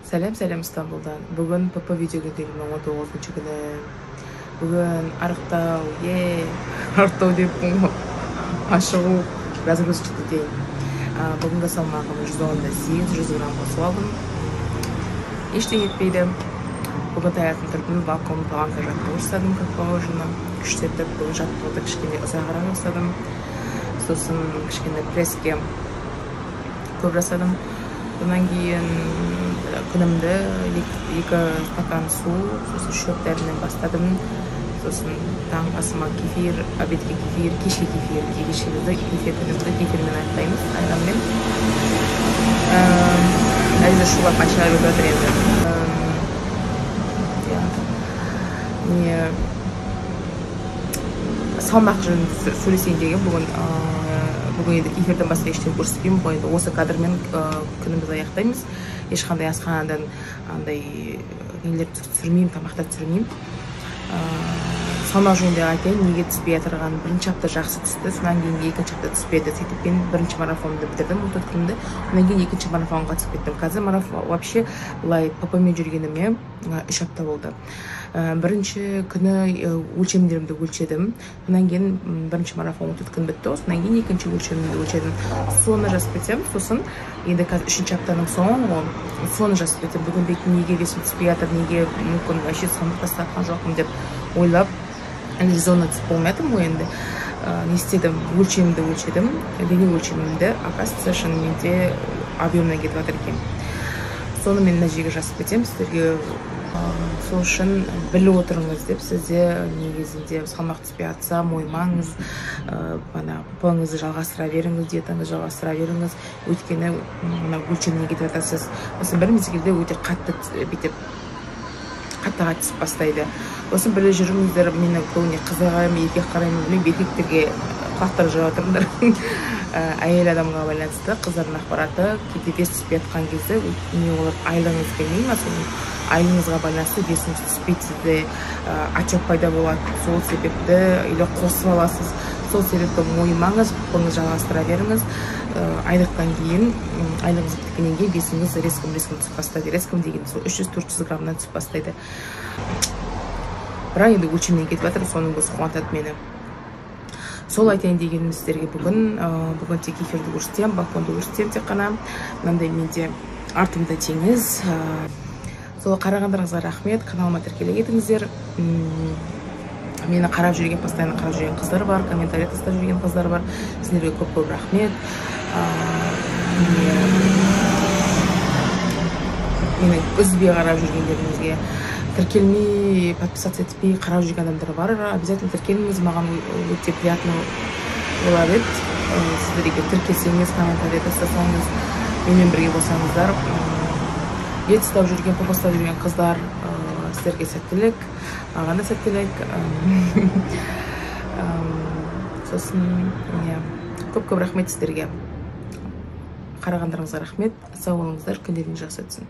Сәлем Стамбулдан. Бүгін ПП видеогөнделімнің 19-шы күні. Бүгін арықтау деп ашығу разгрузочный день. Бүгінгі салмағым 118 грамм қосып алдым. Ештеңе етпейді. Бүгін таңертең тұрдым, балконда планка жаттығу жасадым, как положено. Күштетіп, бүгін жаттығуды кішкене ұзағырақ жасадым. Сосын кішкене пресске көп жасадым. Бұдан кейін күнімді 2 стакан су, сосын шөп дәрімен бастадым. Сосын таң асыма кефир, обедке кефир, кешке кефир, кешкілізді күнімді кефирмен аяқтаймыз, айранмен. Әлі шулап ашарып жатыр енді. Салмақ жөнінде сөйлесейін деген бүгін енді кефирден басқа ештеңе көрсетпеймін. Бұл енді осы кадрмен күнімізді аяқтаймыз. Ешқандай асханадан андай нелер түсірмеймін, тамақтар түсірмеймін. Салмақ жөнінде айтайын, неге түспей жатырғанын. Бірінші апта жақсы түсті, содан кейін екінші апта түспеді. Сөйтіп мен бірінші марафонды бітірдім, 34 күнімді. Одан кейін екінші марафонға түсіп кеттім. Қазір марафон вообще былай ПП-мен жүргеніме 3 апта болды. Бірінші күні өлшемдерімді өлшедім. Одан кейін бірінші марафон 34 күн бітті. Одан кейін екінші өлшемімді өлшедім. Соны жазып кетсем, сосын енді қазір 3-ші аптаның соңы соны жазып кетсем. Бүгін неге весім түспей жатыр, неге мүмкін вообще салмақ тастатқан жоқпын деп ойлап, зона түсіп болмадым ғой енді. Не істедім? Өлшемімді өлшедім. Дене өлшемімді, оказывается, шынымен объемнан кетіп жатыр екен. Соны мен мына жерге жазып кетсем, сіздерге сол үшін біліп отырыңыз деп, сізде негізінде салмақ түспей жатса мойымаңыз, ПП-ңізді жалғастыра беріңіз, диетаңызды жалғастыра беріңіз. Өйткені өлшеміне кетіп жатасыз. Осы бір мезгілде өте қатты түсіп бастайды. Осы біле жүріңіздер, мені көбіне қызға қараймын, еркекке қараймын, білмеймін, еркектерге құлақтар жауып отырыңдар. Әйел адамға байланысты қыздардың ақпараты кейде вес түспей жатқан кезде, не олар айлығыңыз келмей ма, соның айлығыңызға байланысты весіңіз түспейді, сізде отек пайда болады. Сол себепті или қосып аласыз. Сол себепті мойымаңыз, ПП-ңізді жалғастыра беріңіз. Айлықтан кейін, айлығыңыз біткеннен кейін весіңіз резкім түсіп бастайды. Резкім деген сол 300-400 граммнан түсіп бастайды. Бірақ енді өлшемнен кетіп жатыр, соның өзі қуантады мені. Сол айтайын дегенім сіздерге бүгін тек кефирді көрсетем, балконды көрсетем тек қана. Мынандай менде артымда теңіз. Сол қарағандарыңызға рахмет, каналыма тіркеле кетіңіздер. Мені қарап жүрген, постоянно қарап жүрген қыздар бар, комментарий тастап жүрген қыздар бар. Сіздерге көп рахмет. Мені үзбей қарап жүргендеріңізге, тіркелмей, подписаться етпей қарап жүрген адамдар бар. Обязательно тіркеліңіз, маған өте приятно болады. Сіздерге тіркелсеңіз, комментарий тастасаңыз, менімен бірге болсаңыздар. Ет ұстап жүрген, ПП ұстап жүрген қыздар, сіздерге сәттілік, маған да сәттілік. Сосын көп рахмет сіздерге. Қарағандарыңызға рахмет. Сау болыңыздар, күндеріңіз жақсы өтсін.